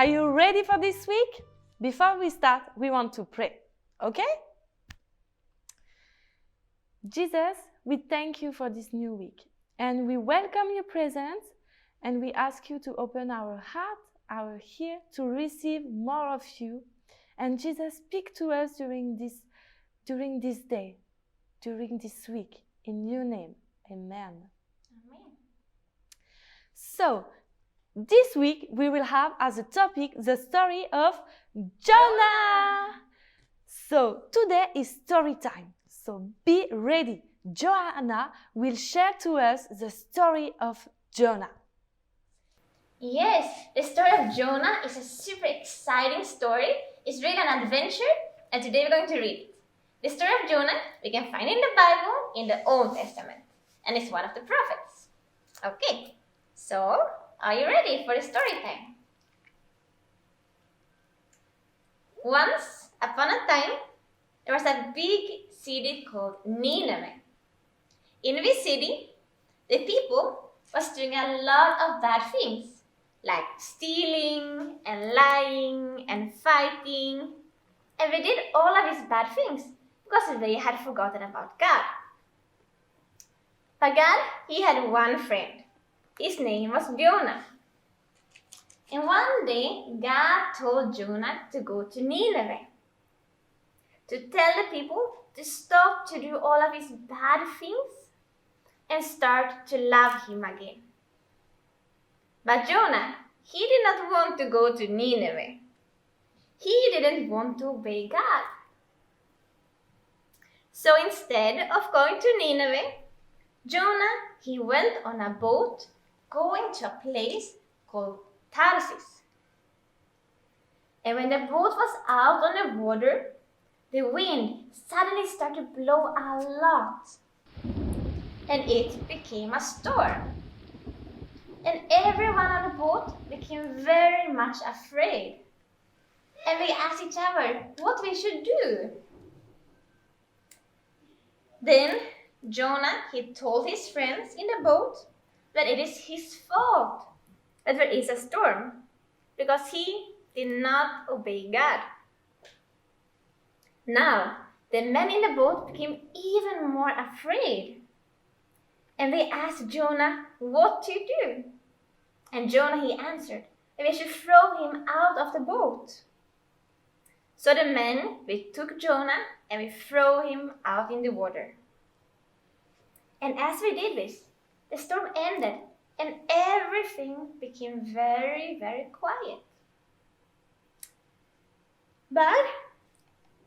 Are you ready for this week? Before we start, we want to pray, okay? Jesus, we thank you for this new week and we welcome your presence and we ask you to open our heart, our ear to receive more of you. And Jesus, speak to us during this day, during this week. In your name, amen. Amen. So, this week we will have as a topic the story of Jonah. So, today is story time. So, be ready. Joanna will share to us the story of Jonah. Yes, the story of Jonah is a super exciting story. It's really an adventure, and today we're going to read it. The story of Jonah we can find in the Bible in the Old Testament, and it's one of the prophets. Okay, so are you ready for the story time? Once upon a time, there was a big city called Nineveh. In this city, the people was doing a lot of bad things, like stealing and lying and fighting. And they did all of these bad things because they had forgotten about God. But God, he had one friend. His name was Jonah. And one day, God told Jonah to go to Nineveh, to tell the people to stop to do all of these bad things and start to love him again. But Jonah, he did not want to go to Nineveh. He didn't want to obey God. So instead of going to Nineveh, Jonah, he went on a boat going to a place called Tarsus. And when the boat was out on the water, the wind suddenly started to blow a lot. And it became a storm. And everyone on the boat became very much afraid. And they asked each other what we should do. Then Jonah, he told his friends in the boat that it is his fault that there is a storm because he did not obey God. Now, the men in the boat became even more afraid. And they asked Jonah what to do. And Jonah, he answered that they should throw him out of the boat. So the men, they took Jonah and they threw him out in the water. And as we did this, the storm ended and everything became very, very quiet. But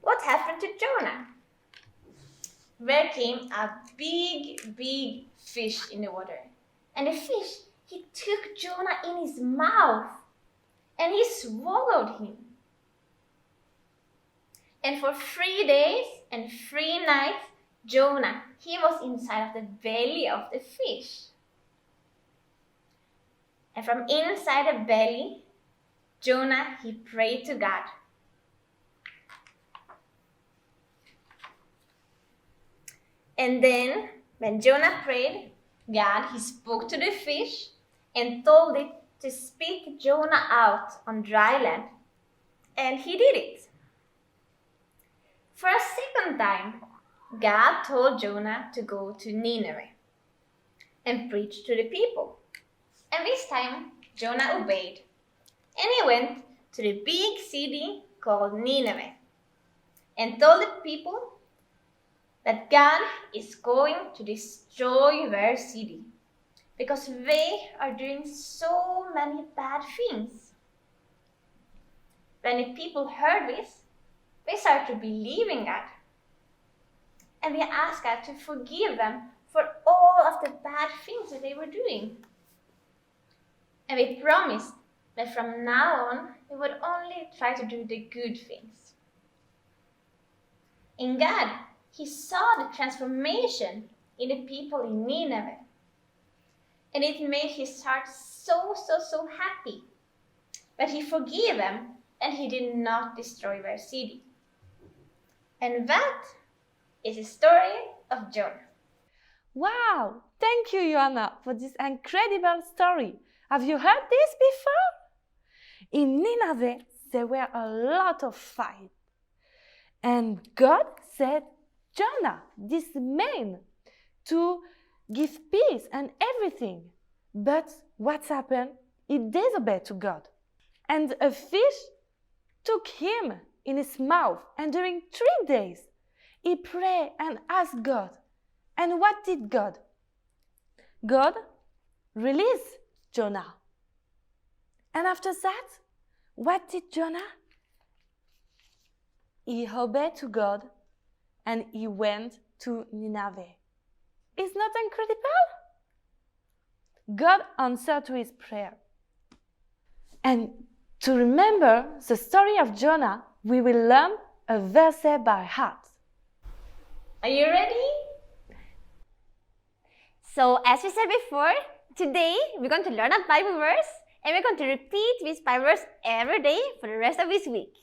what happened to Jonah? There came a big, big fish in the water. And the fish, he took Jonah in his mouth and he swallowed him. And for 3 days and 3 nights, Jonah, he was inside of the belly of the fish. And from inside the belly, Jonah, he prayed to God. And then, when Jonah prayed, God, he spoke to the fish and told it to spit Jonah out on dry land. And he did it. For a second time, God told Jonah to go to Nineveh and preach to the people. And this time, Jonah obeyed. And he went to the big city called Nineveh and told the people that God is going to destroy their city because they are doing so many bad things. When the people heard this, they started to believe in God. And they asked God to forgive them for all of the bad things that they were doing. And they promised that from now on, they would only try to do the good things. And God, he saw the transformation in the people in Nineveh. And it made his heart so happy. But he forgave them and he did not destroy their city. And that is the story of Jonah. Wow! Thank you, Joanna, for this incredible story. Have you heard this before? in Nineveh, there were a lot of fight. And God said, Jonah, this man, to give peace and everything. But what's happened? He disobeyed to God. And a fish took him in his mouth. And during 3 days, he prayed and asked God. And what did God? God released Jonah. And after that, what did Jonah? He obeyed to God and he went to Nineveh. Is not incredible? God answered to his prayer. And to remember the story of Jonah, we will learn a verse by heart. Are you ready? So, as we said before, today we're going to learn a Bible verse and we're going to repeat this Bible verse every day for the rest of this week.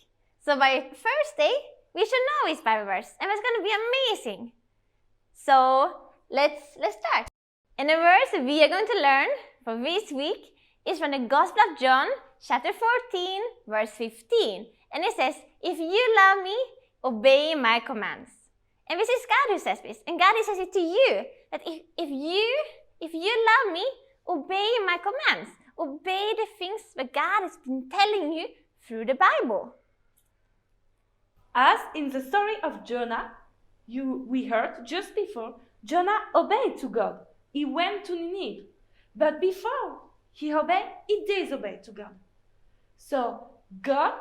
So, by first day, we should know this Bible verse and it's going to be amazing. So, let's start. And the verse we are going to learn for this week is from the Gospel of John, chapter 14, verse 15. And it says, if you love me, obey my commands. And this is God who says this. And God says it to you, that if you love me, obey my commands. Obey the things that God has been telling you through the Bible. As in the story of Jonah, we heard just before, Jonah obeyed to God. He went to Nineveh. But before he obeyed, he disobeyed to God. So God,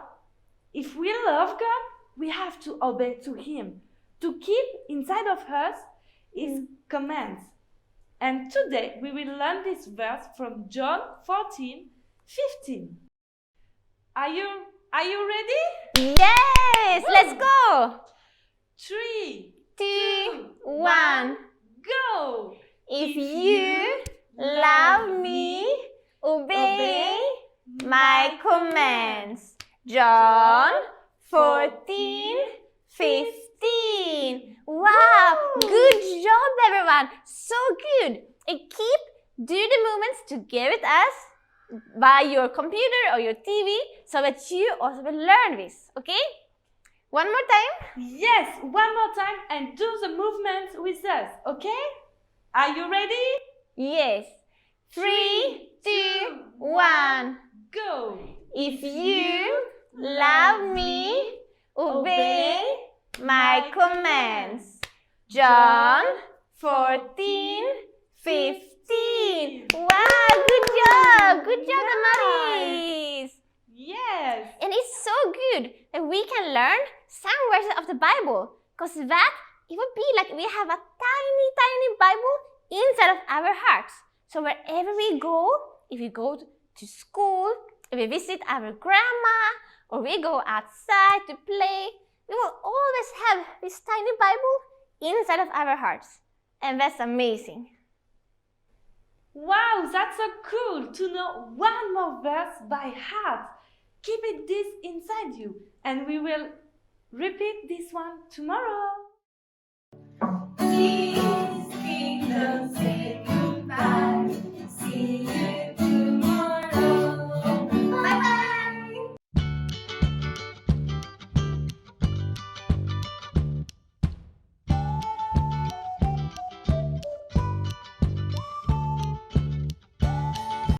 if we love God, we have to obey to Him, to keep inside of us His commands. And today we will learn this verse from John 14:15. Are you ready? Yes! Let's go! 3, 2, 1, go! If you love me, obey my commands. John 14:15. Wow! Good job, everyone! So good! And do the movements together with us by your computer or your TV so that you also will learn this, okay? One more time? Yes, one more time and do the movements with us, okay? Are you ready? Yes. 3, 2, 1. Go! If you love me, obey my commands. John 14:15. Wow, good job! Good job, Damaris! Yes! And it's so good that we can learn some verses of the Bible, because that it would be like we have a tiny Bible inside of our hearts. So wherever we go, if we go to school, if we visit our grandma, or we go outside to play, we will always have this tiny Bible inside of our hearts. And that's amazing. Wow, that's so cool to know one more verse by heart. Keep this inside you, and we will repeat this one tomorrow.